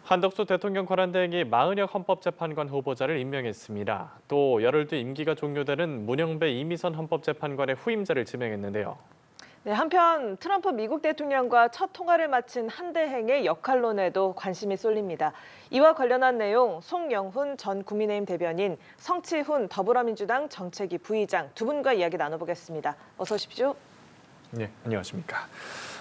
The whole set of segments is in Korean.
한덕수 대통령 권한대행이 마은혁 헌법재판관 후보자를 임명했습니다. 또 열흘 뒤 임기가 종료되는 문영배 이미선 헌법재판관의 후임자를 지명했는데요. 네, 한편 트럼프 미국 대통령과 첫 통화를 마친 한대행의 역할론에도 관심이 쏠립니다. 이와 관련한 내용 송영훈 전 국민의힘 대변인, 성치훈 더불어민주당 정책위 부의장 두 분과 이야기 나눠보겠습니다. 어서 오십시오. 네, 안녕하십니까.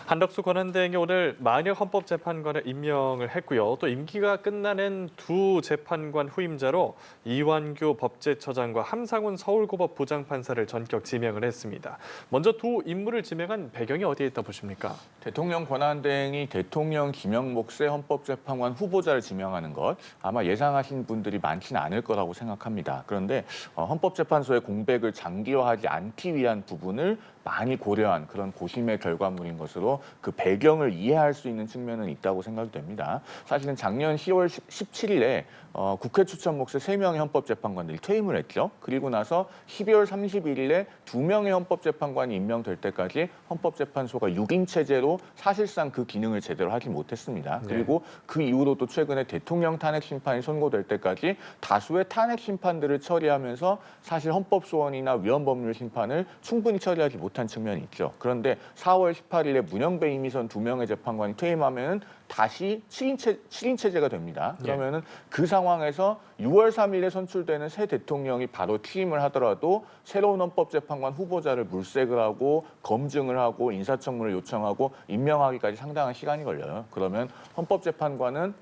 한덕수 권한대행이 오늘 마은혁 헌법재판관을 임명을 했고요. 또 임기가 끝나는 두 재판관 후임자로 이완규 법제처장과 함상훈 서울고법 부장판사를 전격 지명을 했습니다. 먼저 두 인물을 지명한 배경이 어디에 있다 보십니까? 대통령 권한대행이 대통령 김영 목세 헌법재판관 후보자를 지명하는 것 아마 예상하신 분들이 많지는 않을 거라고 생각합니다. 그런데 헌법재판소의 공백을 장기화하지 않기 위한 부분을 많이 고려한 그런 고심의 결과물인 것으로 그 배경을 이해할 수 있는 측면은 있다고 생각됩니다. 사실은 작년 10월 17일에 국회 추천 몫의 3명의 헌법재판관들이 퇴임을 했죠. 그리고 나서 12월 31일에 2명의 헌법재판관이 임명될 때까지 헌법재판소가 6인 체제로 사실상 그 기능을 제대로 하지 못했습니다. 네. 그리고 그 이후로도 최근에 대통령 탄핵 심판이 선고될 때까지 다수의 탄핵 심판들을 처리하면서 사실 헌법소원이나 위헌법률 심판을 충분히 처리하지 못한 측면이 있죠. 그런데 4월 18일에 문영배 이미선 2명의 재판관이 퇴임하면 다시 7인 체제가 됩니다. 그러면은 그 상황에서 6월 3일에 선출되는 새 대통령이 바로 취임을 하더라도 새로운 헌법재판관 후보자를 물색을 하고 검증을 하고 인사청문을 요청하고 임명하기까지 상당한 시간이 걸려요. 그러면 헌법재판소는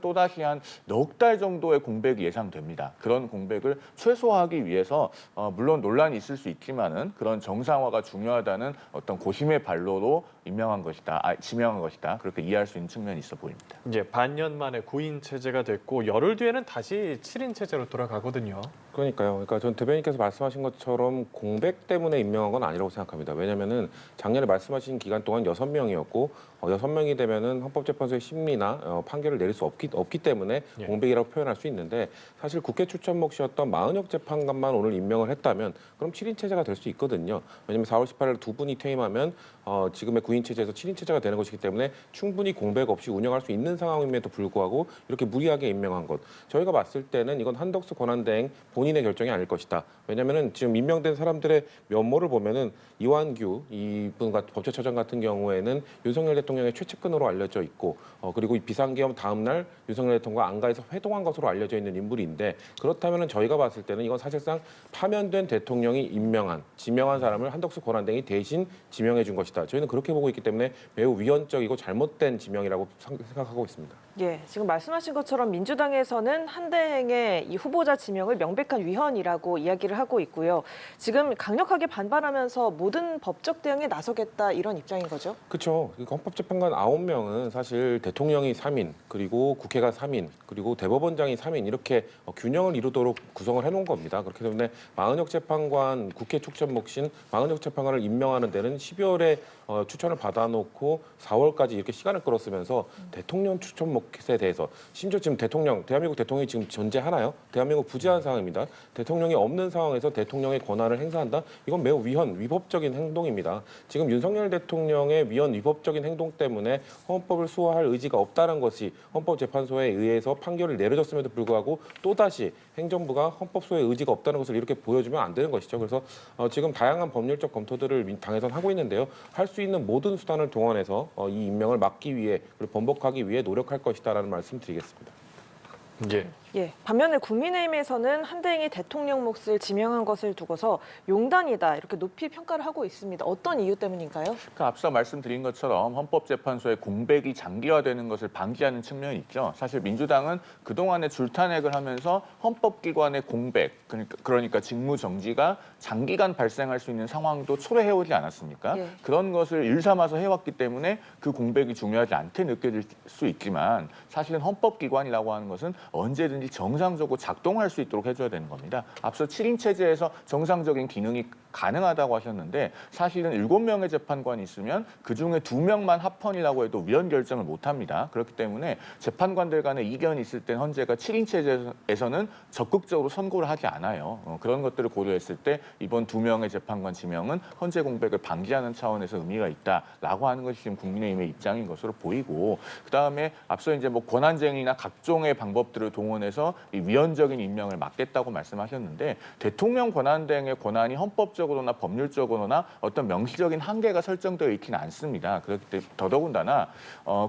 또다시 한 넉 달 정도의 공백이 예상됩니다. 그런 공백을 최소화하기 위해서 물론 논란이 있을 수 있지만은 그런 정상화가 중요하다는 어떤 고심의 발로로 지명한 것이다. 그렇게 이해할 수 있는 측면이 있어 보입니다. 이제 반년 만에 9인 체제가 됐고 열흘 뒤에는 다시 7인 체제로 돌아가거든요. 그러니까요. 그러니까 전 대변인께서 말씀하신 것처럼 공백 때문에 임명한 건 아니라고 생각합니다. 왜냐하면은 작년에 말씀하신 기간 동안 6명이었고 6명이 되면은 헌법재판소의 심리나 판결을 내릴 수 없기 때문에 공백이라고 표현할 수 있는데 사실 국회 추천 몫이었던 마은혁 재판관만 오늘 임명을 했다면 그럼 7인 체제가 될 수 있거든요. 왜냐하면 4월 18일 두 분이 퇴임하면 지금의 9인 체제에서 7인 체제가 되는 것이기 때문에 충분히 공백 없이 운영할 수 있는 상황임에도 불구하고 이렇게 무리하게 임명한 것. 저희가 봤을 때는 이건 한덕수 권한대행 본인의 결정이 아닐 것이다. 왜냐하면은 지금 임명된 사람들의 면모를 보면은 이완규 이분과 법제처장 같은 경우에는 윤석열 대통령의 최측근으로 알려져 있고 그리고 이 비상계엄 다음 날 윤석열 대통령과 안가에서 회동한 것으로 알려져 있는 인물인데 그렇다면은 저희가 봤을 때는 이건 사실상 파면된 대통령이 지명한 사람을 한덕수 권한대행이 대신 지명해 준 것이다. 저희는 그렇게 보고 있기 때문에 매우 위헌적이고 잘못된 지명이라고 생각하고 있습니다. 예, 지금 말씀하신 것처럼 민주당에서는 한대행의 이 후보자 지명을 명백한 위헌이라고 이야기를 하고 있고요. 지금 강력하게 반발하면서 모든 법적 대응에 나서겠다 이런 입장인 거죠? 그렇죠. 헌법재판관 9명은 사실 대통령이 3인, 그리고 국회가 3인, 그리고 대법원장이 3인 이렇게 균형을 이루도록 구성을 해놓은 겁니다. 그렇기 때문에 마은혁 재판관 국회 추천 몫인 마은혁 재판관을 임명하는 데는 12월에 추천을 받아놓고 4월까지 이렇게 시간을 끌었으면서 대통령 추천 몫에 대해서 심지어 지금 대한민국 대통령이 지금 존재하나요? 대한민국 부재한 상황입니다. 대통령이 없는 상황에서 대통령의 권한을 행사한다? 이건 매우 위법적인 행동입니다. 지금 윤석열 대통령의 위법적인 행동 때문에 헌법을 수호할 의지가 없다는 것이 헌법재판소에 의해서 판결을 내려졌음에도 불구하고 또다시 행정부가 헌법소의 의지가 없다는 것을 이렇게 보여주면 안 되는 것이죠. 그래서 지금 다양한 법률적 검토들을 당에서는 하고 있는데요. 할 수 있는 모든 수단을 동원해서 이 임명을 막기 위해 그리고 번복하기 위해 노력할 것이다라는 말씀 드리겠습니다. 예, 반면에 국민의힘에서는 한대행이 대통령 몫을 지명한 것을 두고서 용단이다 이렇게 높이 평가를 하고 있습니다. 어떤 이유 때문인가요? 그러니까 앞서 말씀드린 것처럼 헌법재판소의 공백이 장기화되는 것을 방지하는 측면이 있죠. 사실 민주당은 그동안에 줄탄핵을 하면서 헌법기관의 공백, 그러니까 직무정지가 장기간 발생할 수 있는 상황도 초래해오지 않았습니까? 예. 그런 것을 일삼아서 해왔기 때문에 그 공백이 중요하지 않게 느껴질 수 있지만 사실은 헌법기관이라고 하는 것은 언제든지 정상적으로 작동할 수 있도록 해줘야 되는 겁니다. 앞서 7인 체제에서 정상적인 기능이 가능하다고 하셨는데 사실은 7명의 재판관이 있으면 그중에 2명만 합헌이라고 해도 위헌 결정을 못합니다. 그렇기 때문에 재판관들 간의 이견이 있을 땐 헌재가 7인 체제에서는 적극적으로 선고를 하지 않아요. 그런 것들을 고려했을 때 이번 2명의 재판관 지명은 헌재 공백을 방지하는 차원에서 의미가 있다라고 하는 것이 지금 국민의힘의 입장인 것으로 보이고, 그다음에 앞서 이제 뭐 권한쟁의나 각종의 방법들을 동원해서 이 위헌적인 임명을 막겠다고 말씀하셨는데, 대통령 권한대행의 권한이 헌법적으로나 법률적으로나 어떤 명시적인 한계가 설정되어 있지는 않습니다. 그렇기 때문에 더더군다나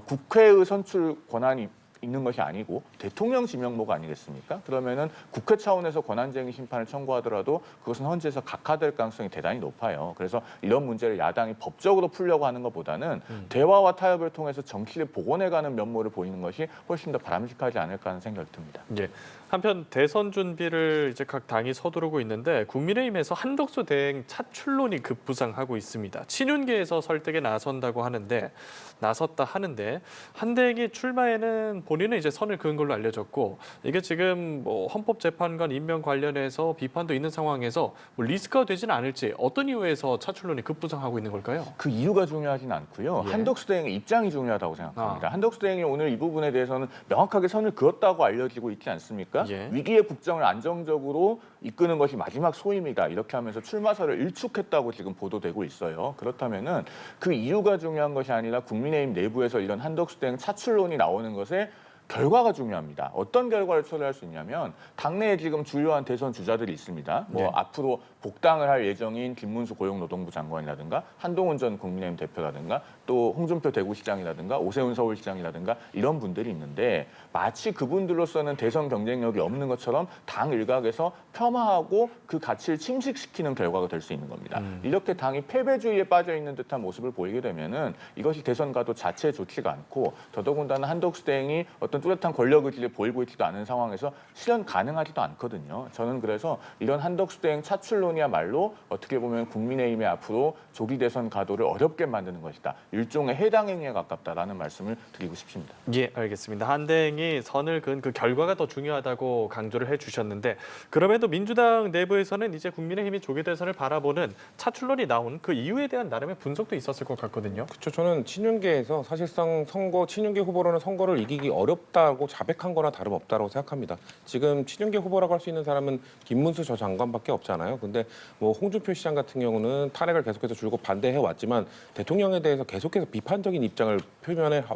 국회의 선출 권한이 있는 것이 아니고 대통령 지명모가 아니겠습니까? 그러면은 국회 차원에서 권한쟁의 심판을 청구하더라도 그것은 헌재에서 각하될 가능성이 대단히 높아요. 그래서 이런 문제를 야당이 법적으로 풀려고 하는 것보다는 대화와 타협을 통해서 정치를 복원해가는 면모를 보이는 것이 훨씬 더 바람직하지 않을까 하는 생각이 듭니다. 예. 한편 대선 준비를 이제 각 당이 서두르고 있는데 국민의힘에서 한덕수 대행 차출론이 급부상하고 있습니다. 친윤계에서 설득에 나섰다 하는데 한 대행이 출마에는 본인은 이제 선을 그은 걸로 알려졌고, 이게 지금 뭐 헌법재판관 임명 관련해서 비판도 있는 상황에서 뭐 리스크가 되지는 않을지 어떤 이유에서 차출론이 급부상하고 있는 걸까요? 그 이유가 중요하진 않고요. 예. 한덕수 대행의 입장이 중요하다고 생각합니다. 한덕수 대행이 오늘 이 부분에 대해서는 명확하게 선을 그었다고 알려지고 있지 않습니까? 예. 위기의 국정을 안정적으로 이끄는 것이 마지막 소임이다. 이렇게 하면서 출마설을 일축했다고 지금 보도되고 있어요. 그렇다면은 그 이유가 중요한 것이 아니라 국민의힘 내부에서 이런 한덕수 대행 차출론이 나오는 것에 결과가 중요합니다. 어떤 결과를 초래할 수 있냐면 당내에 지금 주요한 대선 주자들이 있습니다. 뭐 네. 앞으로 복당을 할 예정인 김문수 고용노동부 장관이라든가 한동훈 전 국민의힘 대표라든가 또 홍준표 대구시장이라든가 오세훈 서울시장이라든가 이런 분들이 있는데, 마치 그분들로서는 대선 경쟁력이 없는 것처럼 당 일각에서 폄하하고 그 가치를 침식시키는 결과가 될 수 있는 겁니다. 이렇게 당이 패배주의에 빠져 있는 듯한 모습을 보이게 되면은 이것이 대선 가도 자체에 좋지가 않고, 더더군다나 한덕수 대행이 어떤 뚜렷한 권력 의지를 보이고 있지도 않은 상황에서 실현 가능하지도 않거든요. 저는 그래서 이런 한덕수 대행 차출론이야말로 어떻게 보면 국민의힘의 앞으로 조기 대선 가도를 어렵게 만드는 것이다. 일종의 해당 행위에 가깝다라는 말씀을 드리고 싶습니다. 예, 알겠습니다. 한 대행이 선을 그은 그 결과가 더 중요하다고 강조를 해주셨는데, 그럼에도 민주당 내부에서는 이제 국민의힘이 조기 대선을 바라보는 차출론이 나온 그 이유에 대한 나름의 분석도 있었을 것 같거든요. 그렇죠. 저는 친윤계에서 사실상 친윤계 후보로는 선거를 이기기 어렵다고 자백한 거나 다름없다고 생각합니다. 지금 친윤계 후보라고 할 수 있는 사람은 김문수 저 장관밖에 없잖아요. 근데 뭐 홍준표 시장 같은 경우는 탄핵을 계속해서 줄곧 반대해 왔지만 대통령에 대해서 계속해서 비판적인 입장을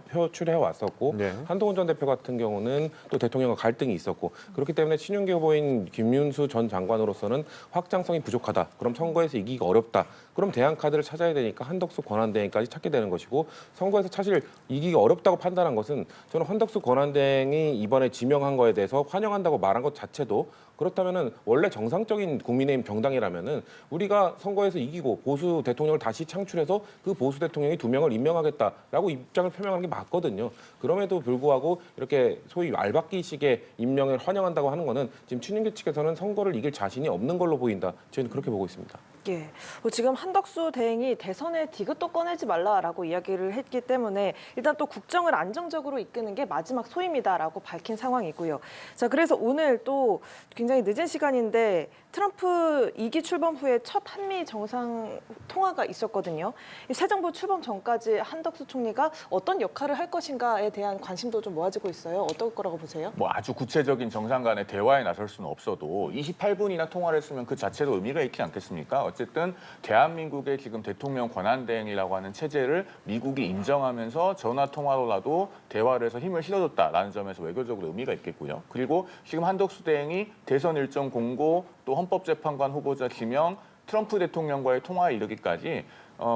표출해 왔었고, 네. 한동훈 전 대표 같은 경우는 또 대통령과 갈등이 있었고, 그렇기 때문에 친윤계 후보인 김문수 전 장관으로서는 확장성이 부족하다. 그럼 선거에서 이기기가 어렵다. 그럼 대안 카드를 찾아야 되니까 한덕수 권한대행까지 찾게 되는 것이고, 선거에서 사실 이기기 어렵다고 판단한 것은 저는 한덕수 권한대행이 이번에 지명한 거에 대해서 환영한다고 말한 것 자체도, 그렇다면은 원래 정상적인 국민의힘 정당이라면은 우리가 선거에서 이기고 보수 대통령을 다시 창출해서 그 보수 대통령이 2명을 임명하겠다라고 입장을 표명하는 게 맞거든요. 그럼에도 불구하고 이렇게 소위 알박기식의 임명을 환영한다고 하는 거는 지금 친윤계 측에서는 선거를 이길 자신이 없는 걸로 보인다. 저희는 그렇게 보고 있습니다. 예, 지금 한덕수 대행이 대선에 디귿도 꺼내지 말라라고 이야기를 했기 때문에 일단 또 국정을 안정적으로 이끄는 게 마지막 소임이다라고 밝힌 상황이고요. 자, 그래서 오늘 또 굉장히 늦은 시간인데 트럼프 2기 출범 후에 첫 한미 정상 통화가 있었거든요. 새 정부 출범 전까지 한덕수 총리가 어떤 역할을 할 것인가에 대한 관심도 좀 모아지고 있어요. 어떨 거라고 보세요? 뭐 아주 구체적인 정상 간의 대화에 나설 수는 없어도 28분이나 통화를 했으면 그 자체로 의미가 있지 않겠습니까? 어쨌든 대한민국의 지금 대통령 권한대행이라고 하는 체제를 미국이 인정하면서 전화 통화로라도 대화를 해서 힘을 실어줬다라는 점에서 외교적으로 의미가 있겠고요. 그리고 지금 한덕수 대행이 대선 일정 공고, 또 헌법재판관 후보자 지명, 트럼프 대통령과의 통화에 이르기까지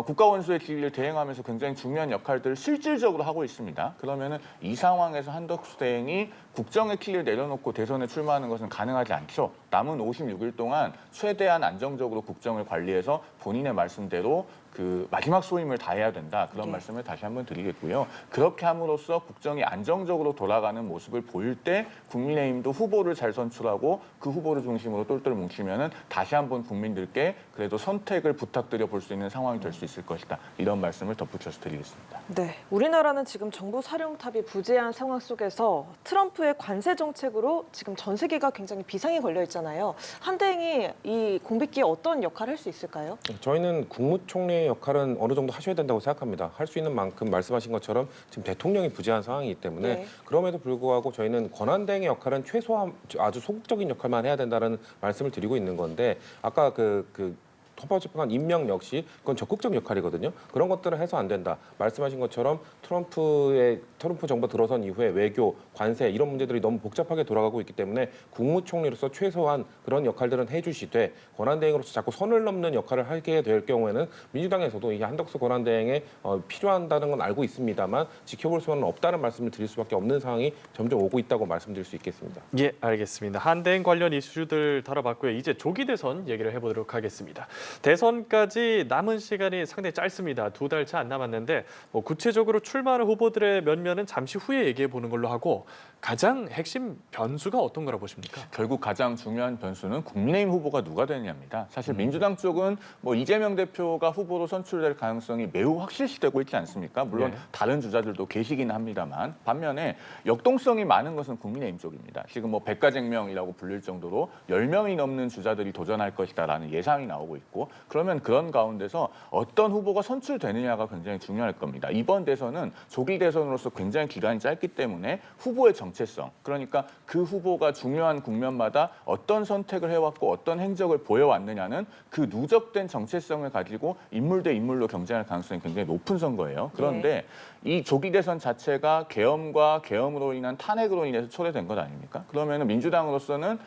국가원수의 지위를 대행하면서 굉장히 중요한 역할들을 실질적으로 하고 있습니다. 그러면은 이 상황에서 한덕수 대행이 국정의 키를 내려놓고 대선에 출마하는 것은 가능하지 않죠. 남은 56일 동안 최대한 안정적으로 국정을 관리해서 본인의 말씀대로 그 마지막 소임을 다해야 된다. 그런 네. 말씀을 다시 한번 드리겠고요. 그렇게 함으로써 국정이 안정적으로 돌아가는 모습을 보일 때 국민의힘도 후보를 잘 선출하고 그 후보를 중심으로 똘똘 뭉치면은 다시 한번 국민들께 그래도 선택을 부탁드려 볼 수 있는 상황이 될 수 있을 것이다. 이런 말씀을 덧붙여서 드리겠습니다. 네, 우리나라는 지금 정부 사령탑이 부재한 상황 속에서 트럼프의 관세 정책으로 지금 전 세계가 굉장히 비상이 걸려 있잖아요. 한대행이 이 공백기에 어떤 역할을 할 수 있을까요? 저희는 국무총리의 역할은 어느 정도 하셔야 된다고 생각합니다. 할 수 있는 만큼 말씀하신 것처럼 지금 대통령이 부재한 상황이기 때문에 네. 그럼에도 불구하고 저희는 권한대행의 역할은 최소한 아주 소극적인 역할만 해야 된다는 말씀을 드리고 있는 건데 아까 헌법재판관 임명 역시 그건 적극적 역할이거든요. 그런 것들은 해서 안 된다. 말씀하신 것처럼 트럼프 정부 들어선 이후에 외교, 관세 이런 문제들이 너무 복잡하게 돌아가고 있기 때문에 국무총리로서 최소한 그런 역할들은 해주시되 권한대행으로서 자꾸 선을 넘는 역할을 하게 될 경우에는 민주당에서도 이 한덕수 권한대행에 필요한다는 건 알고 있습니다만 지켜볼 수는 없다는 말씀을 드릴 수밖에 없는 상황이 점점 오고 있다고 말씀드릴 수 있겠습니다. 예, 알겠습니다. 한대행 관련 이슈들 다뤄봤고요. 이제 조기 대선 얘기를 해보도록 하겠습니다. 대선까지 남은 시간이 상당히 짧습니다. 2달 채 안 남았는데 구체적으로 출마하는 후보들의 면면은 잠시 후에 얘기해 보는 걸로 하고 가장 핵심 변수가 어떤 거라 보십니까? 결국 가장 중요한 변수는 국민의힘 후보가 누가 되느냐입니다. 사실 민주당 쪽은 이재명 대표가 후보로 선출될 가능성이 매우 확실시되고 있지 않습니까? 물론 네. 다른 주자들도 계시긴 합니다만 반면에 역동성이 많은 것은 국민의힘 쪽입니다. 지금 100가쟁명이라고 불릴 정도로 10명이 넘는 주자들이 도전할 것이다라는 예상이 나오고 있고 그러면 그런 가운데서 어떤 후보가 선출되느냐가 굉장히 중요할 겁니다. 이번 대선은 조기 대선으로서 굉장히 기간이 짧기 때문에 후보의 정체성, 그러니까 그 후보가 중요한 국면마다 어떤 선택을 해왔고 어떤 행적을 보여왔느냐는 그 누적된 정체성을 가지고 인물 대 인물로 경쟁할 가능성이 굉장히 높은 선거예요. 그런데 이 조기 대선 자체가 계엄과 계엄으로 인한 탄핵으로 인해서 초래된 것 아닙니까? 그러면 민주당으로서는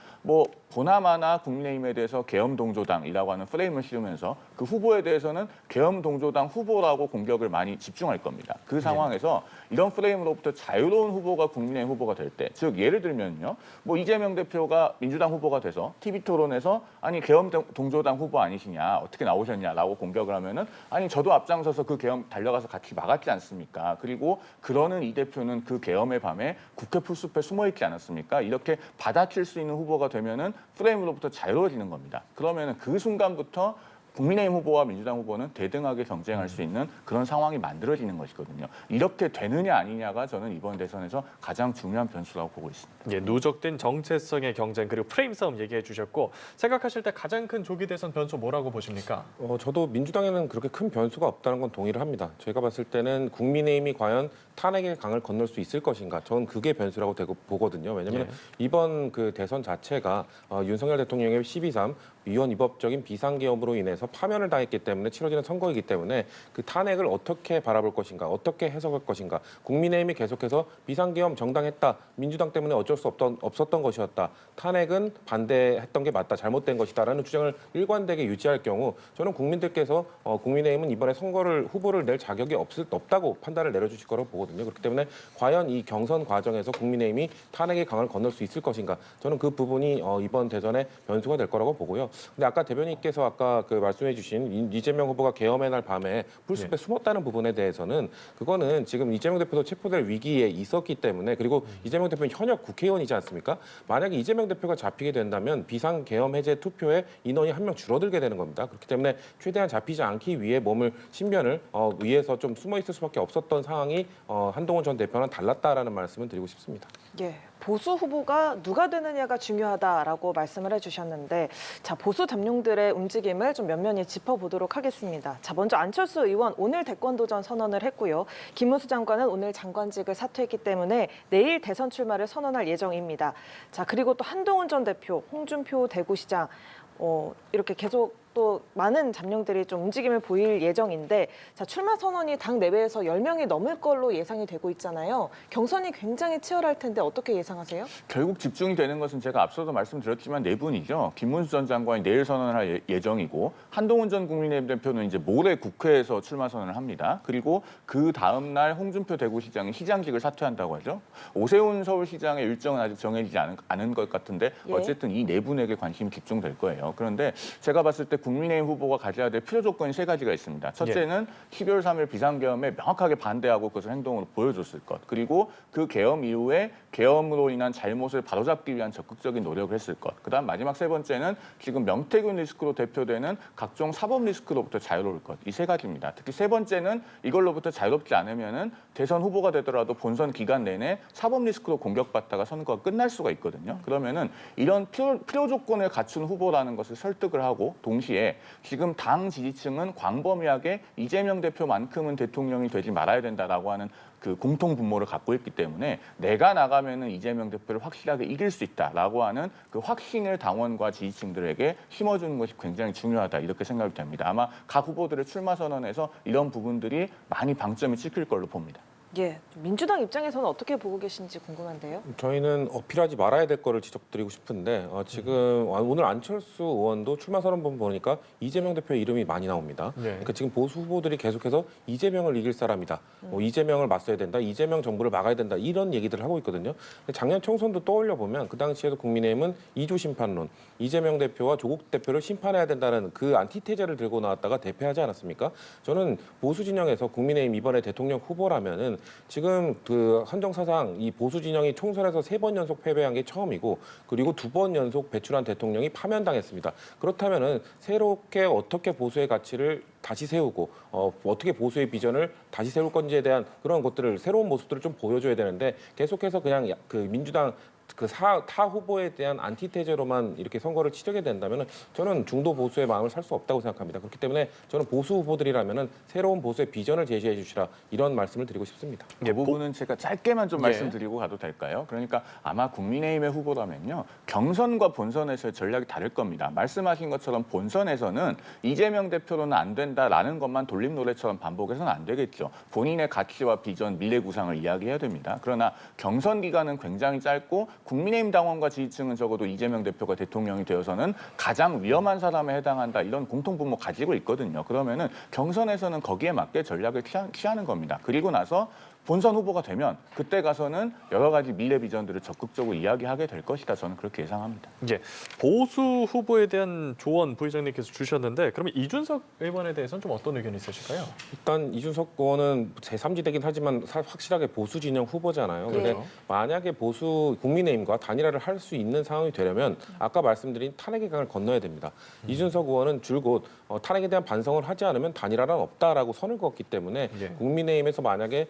보나마나 국민의힘에 대해서 계엄 동조당이라고 하는 프레임을 씌우면서 그 후보에 대해서는 계엄 동조당 후보라고 공격을 많이 집중할 겁니다. 그 상황에서 이런 프레임으로부터 자유로운 후보가 국민의힘 후보가 될 때, 즉 예를 들면요, 이재명 대표가 민주당 후보가 돼서 TV 토론에서 아니 계엄 동조당 후보 아니시냐, 어떻게 나오셨냐라고 공격을 하면은 아니 저도 앞장서서 그 계엄 달려가서 같이 막았지 않습니까? 그리고 그러는 이 대표는 그 계엄의 밤에 국회 풀숲에 숨어 있지 않았습니까? 이렇게 받아칠 수 있는 후보가 되면은 프레임으로부터 자유로워지는 겁니다. 그러면은 그 순간부터 국민의힘 후보와 민주당 후보는 대등하게 경쟁할 수 있는 그런 상황이 만들어지는 것이거든요. 이렇게 되느냐 아니냐가 저는 이번 대선에서 가장 중요한 변수라고 보고 있습니다. 예, 누적된 정체성의 경쟁 그리고 프레임 싸움 얘기해 주셨고 생각하실 때 가장 큰 조기 대선 변수 뭐라고 보십니까? 저도 민주당에는 그렇게 큰 변수가 없다는 건 동의를 합니다. 저희가 봤을 때는 국민의힘이 과연 탄핵의 강을 건널 수 있을 것인가, 저는 그게 변수라고 보거든요. 왜냐하면 이번 그 대선 자체가 윤석열 대통령의 12.3 위헌 위법적인 비상계엄으로 인해서 파면을 당했기 때문에 치러지는 선거이기 때문에 그 탄핵을 어떻게 바라볼 것인가, 어떻게 해석할 것인가. 국민의힘이 계속해서 비상계엄 정당했다, 민주당 때문에 어쩔 수 없었던 것이었다, 탄핵은 반대했던 게 맞다, 잘못된 것이다라는 주장을 일관되게 유지할 경우 저는 국민들께서 국민의힘은 이번에 후보를 낼 자격이 없다고 판단을 내려주실 거라고 보거든요. 그렇기 때문에 과연 이 경선 과정에서 국민의힘이 탄핵의 강을 건널 수 있을 것인가, 저는 그 부분이 이번 대선의 변수가 될 거라고 보고요. 근데 아까 대변인께서 아까 말씀해주신 이재명 후보가 계엄의 날 밤에 풀숲에 숨었다는 부분에 대해서는 그거는 지금 이재명 대표도 체포될 위기에 있었기 때문에, 그리고 이재명 대표는 현역 국회의원이지 않습니까? 만약에 이재명 대표가 잡히게 된다면 비상 계엄 해제 투표에 인원이 한 명 줄어들게 되는 겁니다. 그렇기 때문에 최대한 잡히지 않기 위해 몸을 신변을 위해서 좀 숨어 있을 수밖에 없었던 상황이 한동훈 전 대표는 달랐다라는 말씀을 드리고 싶습니다. 예, 보수 후보가 누가 되느냐가 중요하다라고 말씀을 해주셨는데, 자, 보수 잠룡들의 움직임을 좀 면면히 짚어보도록 하겠습니다. 자, 먼저 안철수 의원 오늘 대권 도전 선언을 했고요. 김문수 장관은 오늘 장관직을 사퇴했기 때문에 내일 대선 출마를 선언할 예정입니다. 자, 그리고 또 한동훈 전 대표, 홍준표 대구시장 이렇게 계속 또 많은 잠룡들이 좀 움직임을 보일 예정인데, 자, 출마 선언이 당 내외에서 10명이 넘을 걸로 예상이 되고 있잖아요. 경선이 굉장히 치열할 텐데 어떻게 예상하세요? 결국 집중이 되는 것은 제가 앞서도 말씀드렸지만 네 분이죠. 김문수 전 장관이 내일 선언을 할 예정이고, 한동훈 전 국민의힘 대표는 이제 모레 국회에서 출마 선언을 합니다. 그리고 그 다음 날 홍준표 대구시장이 시장직을 사퇴한다고 하죠. 오세훈 서울시장의 일정은 아직 정해지지 않은 것 같은데 어쨌든 이 네 분에게 관심이 집중될 거예요. 그런데 제가 봤을 때 국민의힘 후보가 가져야 될 필요 조건이 세 가지가 있습니다. 첫째는 12월 3일 비상계엄에 명확하게 반대하고 그것을 행동으로 보여줬을 것. 그리고 그 계엄 이후에 계엄으로 인한 잘못을 바로잡기 위한 적극적인 노력을 했을 것. 그다음 마지막 세 번째는 지금 명태균 리스크로 대표되는 각종 사법 리스크로부터 자유로울 것. 이 세 가지입니다. 특히 세 번째는 이걸로부터 자유롭지 않으면은 대선 후보가 되더라도 본선 기간 내내 사법 리스크로 공격받다가 선거가 끝날 수가 있거든요. 그러면은 이런 필요 조건을 갖춘 후보라는 것을 설득을 하고 동시에 지금 당 지지층은 광범위하게 이재명 대표만큼은 대통령이 되지 말아야 된다라고 하는 그 공통 분모를 갖고 있기 때문에 내가 나가면은 이재명 대표를 확실하게 이길 수 있다라고 하는 그 확신을 당원과 지지층들에게 심어주는 것이 굉장히 중요하다 이렇게 생각이 됩니다. 아마 각 후보들의 출마 선언에서 이런 부분들이 많이 방점이 찍힐 걸로 봅니다. 예, 민주당 입장에서는 어떻게 보고 계신지 궁금한데요. 저희는 어필하지 말아야 될 거를 지적드리고 싶은데 지금 오늘 안철수 의원도 출마 선언문 보니까 이재명 대표의 이름이 많이 나옵니다. 그러니까 지금 보수 후보들이 계속해서 이재명을 이길 사람이다, 이재명을 맞서야 된다, 이재명 정부를 막아야 된다 이런 얘기들을 하고 있거든요. 작년 총선도 떠올려 보면 그 당시에도 국민의힘은 이조 심판론, 이재명 대표와 조국 대표를 심판해야 된다는 그 안티테제를 들고 나왔다가 대패하지 않았습니까? 저는 보수 진영에서 국민의힘 이번에 대통령 후보라면은 지금 그 헌정사상 이 보수 진영이 총선에서 3번 연속 패배한 게 처음이고 그리고 2번 연속 배출한 대통령이 파면당했습니다. 그렇다면은 새롭게 어떻게 보수의 가치를 다시 세우고 어떻게 보수의 비전을 다시 세울 건지에 대한 그런 것들을 새로운 모습들을 좀 보여줘야 되는데 계속해서 그냥 그 민주당 타 후보에 대한 안티테제로만 이렇게 선거를 치르게 된다면 저는 중도 보수의 마음을 살 수 없다고 생각합니다. 그렇기 때문에 저는 보수 후보들이라면 새로운 보수의 비전을 제시해 주시라 이런 말씀을 드리고 싶습니다. 이 부분은 제가 짧게만 좀 말씀드리고 가도 될까요? 그러니까 아마 국민의힘의 후보라면요. 경선과 본선에서의 전략이 다를 겁니다. 말씀하신 것처럼 본선에서는 이재명 대표로는 안 된다라는 것만 돌림 노래처럼 반복해서는 안 되겠죠. 본인의 가치와 비전, 미래 구상을 이야기해야 됩니다. 그러나 경선 기간은 굉장히 짧고 국민의힘 당원과 지지층은 적어도 이재명 대표가 대통령이 되어서는 가장 위험한 사람에 해당한다 이런 공통분모 가지고 있거든요. 그러면은 경선에서는 거기에 맞게 전략을 취하는 겁니다. 그리고 나서 본선 후보가 되면 그때 가서는 여러 가지 미래 비전들을 적극적으로 이야기하게 될 것이다. 저는 그렇게 예상합니다. 예, 보수 후보에 대한 조언 부의장님께서 주셨는데 그러면 이준석 의원에 대해서는 좀 어떤 의견이 있으실까요? 일단 이준석 의원은 제3지대긴 하지만 확실하게 보수 진영 후보잖아요. 그런데 만약에 보수 국민의힘과 단일화를 할 수 있는 상황이 되려면 아까 말씀드린 탄핵의 강을 건너야 됩니다. 이준석 의원은 줄곧 탄핵에 대한 반성을 하지 않으면 단일화는 없다라고 선을 그었기 때문에 국민의힘에서 만약에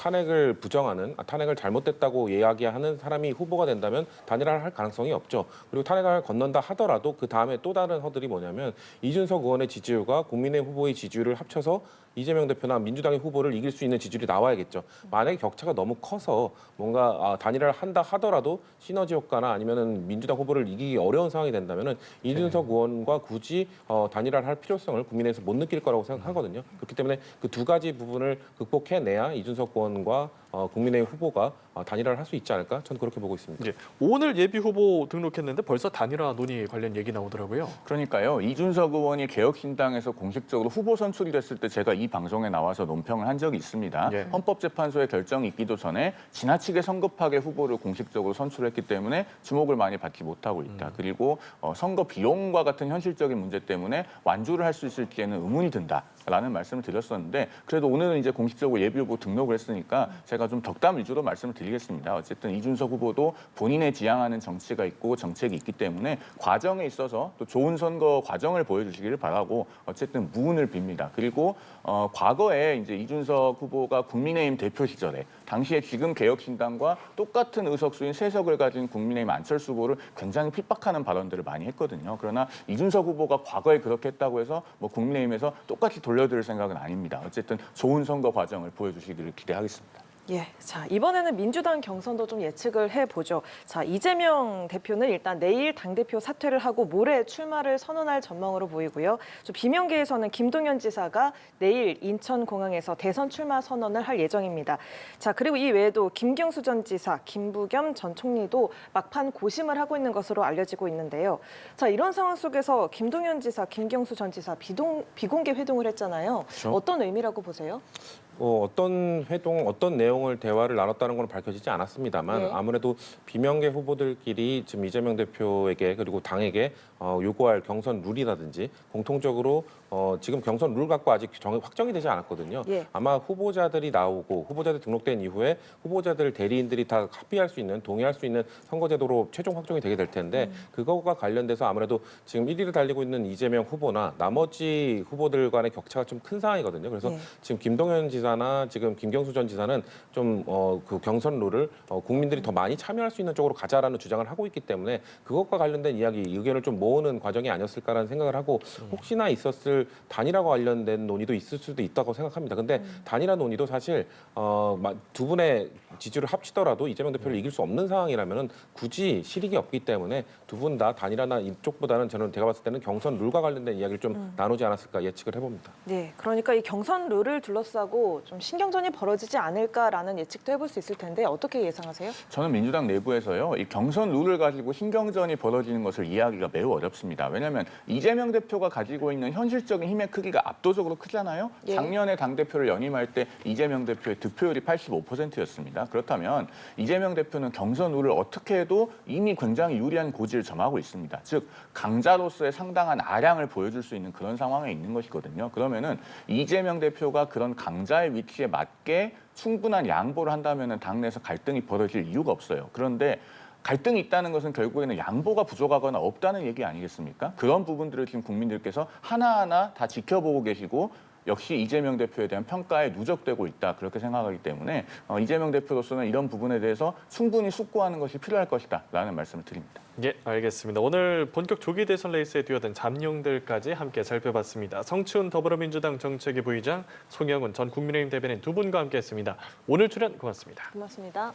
탄핵을 부정하는 탄핵을 잘못됐다고 이야기하는 사람이 후보가 된다면 단일화를 할 가능성이 없죠. 그리고 탄핵을 건넌다 하더라도 그 다음에 또 다른 허들이 뭐냐면 이준석 의원의 지지율과 국민의힘 후보의 지지율을 합쳐서 이재명 대표나 민주당의 후보를 이길 수 있는 지지율이 나와야겠죠. 만약에 격차가 너무 커서 뭔가 단일화를 한다 하더라도 시너지 효과나 아니면은 민주당 후보를 이기기 어려운 상황이 된다면은 이준석 의원과 굳이 단일화를 할 필요성을 국민에서 못 느낄 거라고 생각하거든요. 그렇기 때문에 그 두 가지 부분을 극복해내야 이준석 의원과 국민의힘 후보가 단일화를 할 수 있지 않을까? 저는 그렇게 보고 있습니다. 예, 오늘 예비 후보 등록했는데 벌써 단일화 논의 관련 얘기 나오더라고요. 그러니까요. 이준석 의원이 개혁신당에서 공식적으로 후보 선출이 됐을 때 제가 이 방송에 나와서 논평을 한 적이 있습니다. 헌법재판소의 결정이 있기도 전에 지나치게 성급하게 후보를 공식적으로 선출했기 때문에 주목을 많이 받지 못하고 있다. 그리고 선거 비용과 같은 현실적인 문제 때문에 완주를 할 수 있을지에는 의문이 든다라는 말씀을 드렸었는데 그래도 오늘은 이제 공식적으로 예비 후보 등록을 했으니까 제가 좀 덕담 위주로 말씀을 드리겠습니다. 어쨌든 이준석 후보도 본인의 지향하는 정치가 있고 정책이 있기 때문에 과정에 있어서 또 좋은 선거 과정을 보여주시기를 바라고 어쨌든 무운을 빕니다. 그리고 과거에 이제 이준석 후보가 국민의힘 대표 시절에 당시에 지금 개혁신당과 똑같은 의석수인 3석을 가진 국민의힘 안철수 후보를 굉장히 핍박하는 발언들을 많이 했거든요. 그러나 이준석 후보가 과거에 그렇게 했다고 해서 뭐 국민의힘에서 똑같이 돌려드릴 생각은 아닙니다. 어쨌든 좋은 선거 과정을 보여주시기를 기대하겠습니다. 예, 자 이번에는 민주당 경선도 좀 예측을 해보죠. 자 이재명 대표는 일단 내일 당대표 사퇴를 하고 모레 출마를 선언할 전망으로 보이고요. 좀 비명계에서는 김동연 지사가 내일 인천공항에서 대선 출마 선언을 할 예정입니다. 자 그리고 이 외에도 김경수 전 지사, 김부겸 전 총리도 막판 고심을 하고 있는 것으로 알려지고 있는데요. 자 이런 상황 속에서 김동연 지사, 김경수 전 지사 비공개 회동을 했잖아요. 그렇죠. 어떤 의미라고 보세요? 어떤 회동, 어떤 내용을 대화를 나눴다는 건 밝혀지지 않았습니다만 네. 아무래도 비명계 후보들끼리 지금 이재명 대표에게 그리고 당에게 요구할 경선 룰이라든지 공통적으로 지금 경선 룰 갖고 아직 확정이 되지 않았거든요. 예. 아마 후보자들이 나오고 후보자들 등록된 이후에 후보자들 대리인들이 다 합의할 수 있는 동의할 수 있는 선거제도로 최종 확정이 되게 될 텐데 그것과 관련돼서 아무래도 지금 1위를 달리고 있는 이재명 후보나 나머지 후보들 간의 격차가 좀 큰 상황이거든요. 그래서 예. 지금 김동연 지사나 지금 김경수 전 지사는 좀 그 경선 룰을 국민들이 더 많이 참여할 수 있는 쪽으로 가자라는 주장을 하고 있기 때문에 그것과 관련된 이야기, 의견을 좀 모으는 과정이 아니었을까라는 생각을 하고 혹시나 있었을 단일화와 관련된 논의도 있을 수도 있다고 생각합니다. 근데 단일화 논의도 사실 두 분의 지지를 합치더라도 이재명 대표를 이길 수 없는 상황이라면 굳이 실익이 없기 때문에 두 분 다 단일화나 이쪽보다는 저는 제가 봤을 때는 경선 룰과 관련된 이야기를 좀 나누지 않았을까 예측을 해봅니다. 네, 그러니까 이 경선 룰을 둘러싸고 좀 신경전이 벌어지지 않을까라는 예측도 해볼 수 있을 텐데 어떻게 예상하세요? 저는 민주당 내부에서요, 이 경선 룰을 가지고 신경전이 벌어지는 것을 이해하기가 매우 어렵습니다. 왜냐하면 이재명 대표가 가지고 있는 현실적인 힘의 크기가 압도적으로 크잖아요. 예. 작년에 당대표를 연임할 때 이재명 대표의 득표율이 85%였습니다. 그렇다면 이재명 대표는 경선 룰을 어떻게 해도 이미 굉장히 유리한 고지를 점하고 있습니다. 즉 강자로서의 상당한 아량을 보여줄 수 있는 그런 상황에 있는 것이거든요. 그러면은 이재명 대표가 그런 강자의 위치에 맞게 충분한 양보를 한다면 당내에서 갈등이 벌어질 이유가 없어요. 그런데 갈등이 있다는 것은 결국에는 양보가 부족하거나 없다는 얘기 아니겠습니까? 그런 부분들을 지금 국민들께서 하나하나 다 지켜보고 계시고 역시 이재명 대표에 대한 평가에 누적되고 있다, 그렇게 생각하기 때문에 이재명 대표로서는 이런 부분에 대해서 충분히 숙고하는 것이 필요할 것이다라는 말씀을 드립니다. 예, 알겠습니다. 오늘 본격 조기 대선 레이스에 뛰어든 잠룡들까지 함께 살펴봤습니다. 성치훈 더불어민주당 정책위 부의장, 송영훈 전 국민의힘 대변인 두 분과 함께했습니다. 오늘 출연 고맙습니다. 고맙습니다.